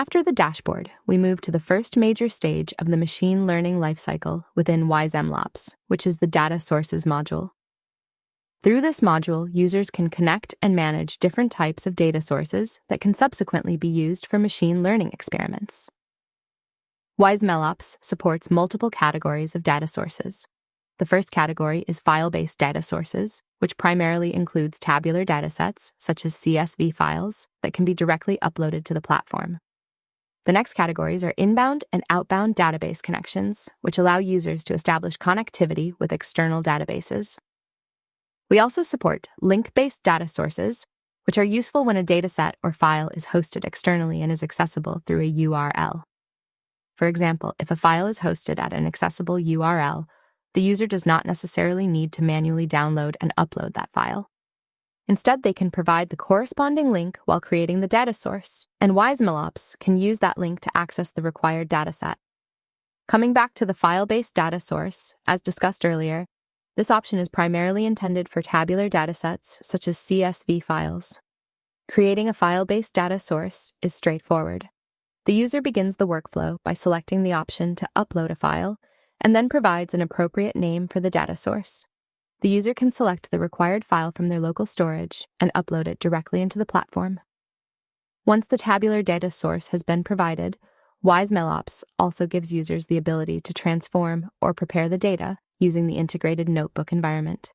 After the dashboard, we move to the first major stage of the machine learning lifecycle within WizeMLOps, which is the Data Sources module. Through this module, users can connect and manage different types of data sources that can subsequently be used for machine learning experiments. WizeMLOps supports multiple categories of data sources. The first category is file-based data sources, which primarily includes tabular datasets, such as CSV files, that can be directly uploaded to the platform. The next categories are inbound and outbound database connections, which allow users to establish connectivity with external databases. We also support link-based data sources, which are useful when a dataset or file is hosted externally and is accessible through a URL. For example, if a file is hosted at an accessible URL, the user does not necessarily need to manually download and upload that file. Instead, they can provide the corresponding link while creating the data source, and WizeMLOps can use that link to access the required dataset. Coming back to the file-based data source, as discussed earlier, this option is primarily intended for tabular datasets such as CSV files. Creating a file-based data source is straightforward. The user begins the workflow by selecting the option to upload a file and then provides an appropriate name for the data source. The user can select the required file from their local storage and upload it directly into the platform. Once the tabular data source has been provided, WizeMLOps also gives users the ability to transform or prepare the data using the integrated notebook environment.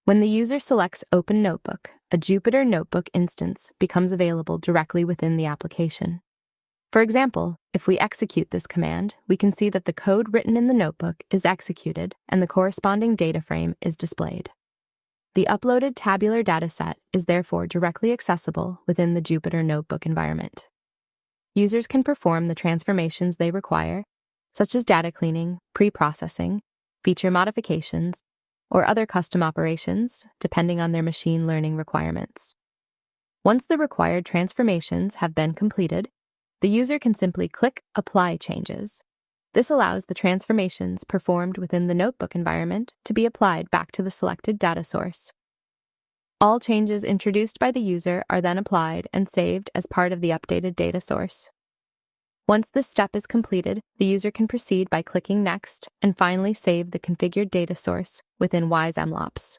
When the user selects Open Notebook, a Jupyter Notebook instance becomes available directly within the application. For example, if we execute this command, we can see that the code written in the notebook is executed and the corresponding data frame is displayed. The uploaded tabular dataset is therefore directly accessible within the Jupyter Notebook environment. Users can perform the transformations they require, such as data cleaning, pre-processing, feature modifications, or other custom operations, depending on their machine learning requirements. Once the required transformations have been completed, the user can simply click Apply Changes. This allows the transformations performed within the notebook environment to be applied back to the selected data source. All changes introduced by the user are then applied and saved as part of the updated data source. Once this step is completed, the user can proceed by clicking Next and finally save the configured data source within WizeMLOps.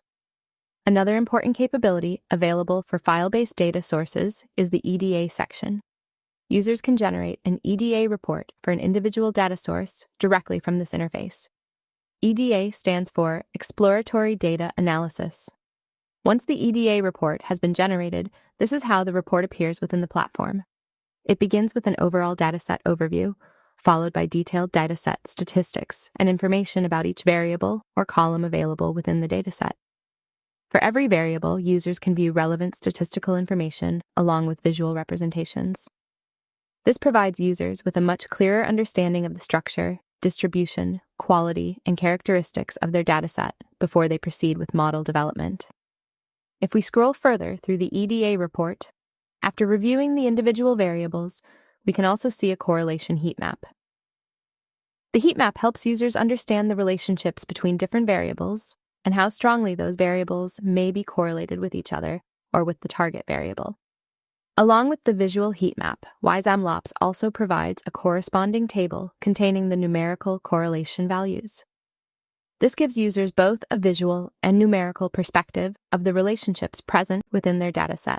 Another important capability available for file-based data sources is the EDA section. Users can generate an EDA report for an individual data source directly from this interface. EDA stands for Exploratory Data Analysis. Once the EDA report has been generated, this is how the report appears within the platform. It begins with an overall dataset overview, followed by detailed dataset statistics and information about each variable or column available within the dataset. For every variable, users can view relevant statistical information along with visual representations. This provides users with a much clearer understanding of the structure, distribution, quality, and characteristics of their dataset before they proceed with model development. If we scroll further through the EDA report, after reviewing the individual variables, we can also see a correlation heat map. The heat map helps users understand the relationships between different variables and how strongly those variables may be correlated with each other or with the target variable. Along with the visual heat map, WizeMLOps also provides a corresponding table containing the numerical correlation values. This gives users both a visual and numerical perspective of the relationships present within their dataset.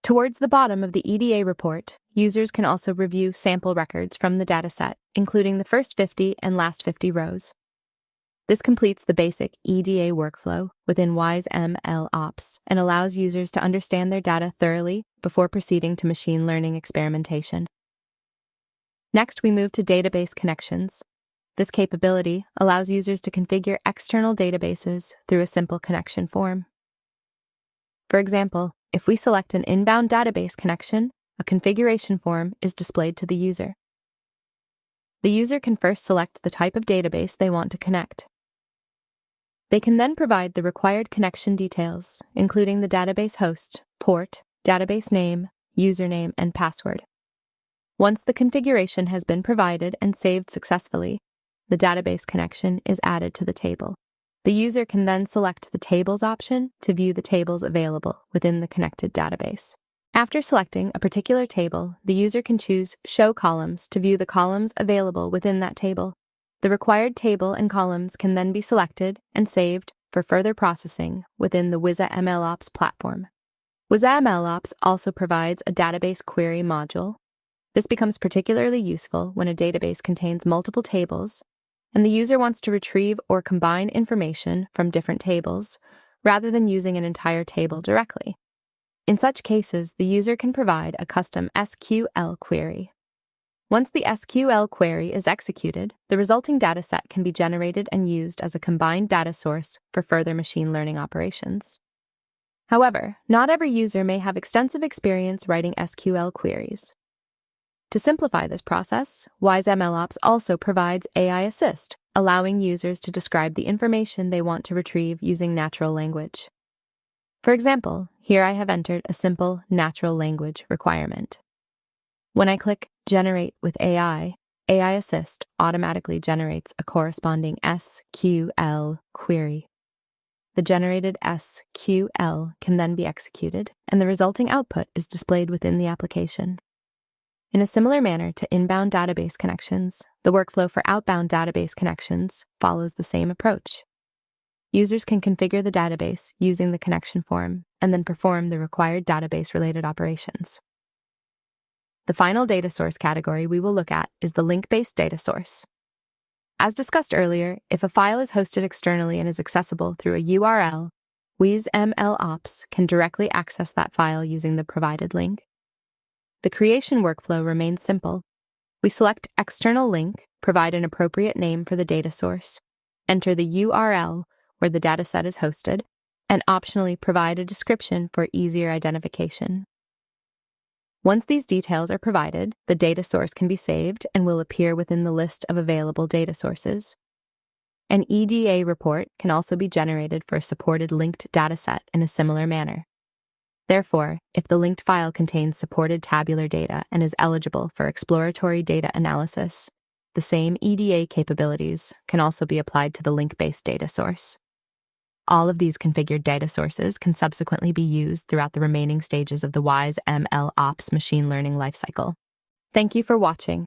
Towards the bottom of the EDA report, users can also review sample records from the dataset, including the first 50 and last 50 rows. This completes the basic EDA workflow within WizeMLOps and allows users to understand their data thoroughly before proceeding to machine learning experimentation. Next, we move to database connections. This capability allows users to configure external databases through a simple connection form. For example, if we select an inbound database connection, a configuration form is displayed to the user. The user can first select the type of database they want to connect. They can then provide the required connection details, including the database host, port, database name, username, and password. Once the configuration has been provided and saved successfully, the database connection is added to the table. The user can then select the Tables option to view the tables available within the connected database. After selecting a particular table, the user can choose Show Columns to view the columns available within that table. The required table and columns can then be selected and saved for further processing within the WizeMLOps platform. WizeMLOps also provides a database query module. This becomes particularly useful when a database contains multiple tables and the user wants to retrieve or combine information from different tables rather than using an entire table directly. In such cases, the user can provide a custom SQL query. Once the SQL query is executed, the resulting dataset can be generated and used as a combined data source for further machine learning operations. However, not every user may have extensive experience writing SQL queries. To simplify this process, WizeMLOps also provides AI Assist, allowing users to describe the information they want to retrieve using natural language. For example, here I have entered a simple natural language requirement. When I click Generate with AI, AI Assist automatically generates a corresponding SQL query. The generated SQL can then be executed, and the resulting output is displayed within the application. In a similar manner to inbound database connections, the workflow for outbound database connections follows the same approach. Users can configure the database using the connection form and then perform the required database-related operations. The final data source category we will look at is the link-based data source. As discussed earlier, if a file is hosted externally and is accessible through a URL, WizeMLOps can directly access that file using the provided link. The creation workflow remains simple. We select External Link, provide an appropriate name for the data source, enter the URL where the dataset is hosted, and optionally provide a description for easier identification. Once these details are provided, the data source can be saved and will appear within the list of available data sources. An EDA report can also be generated for a supported linked dataset in a similar manner. Therefore, if the linked file contains supported tabular data and is eligible for exploratory data analysis, the same EDA capabilities can also be applied to the link-based data source. All of these configured data sources can subsequently be used throughout the remaining stages of the WizeMLOps machine learning lifecycle. Thank you for watching.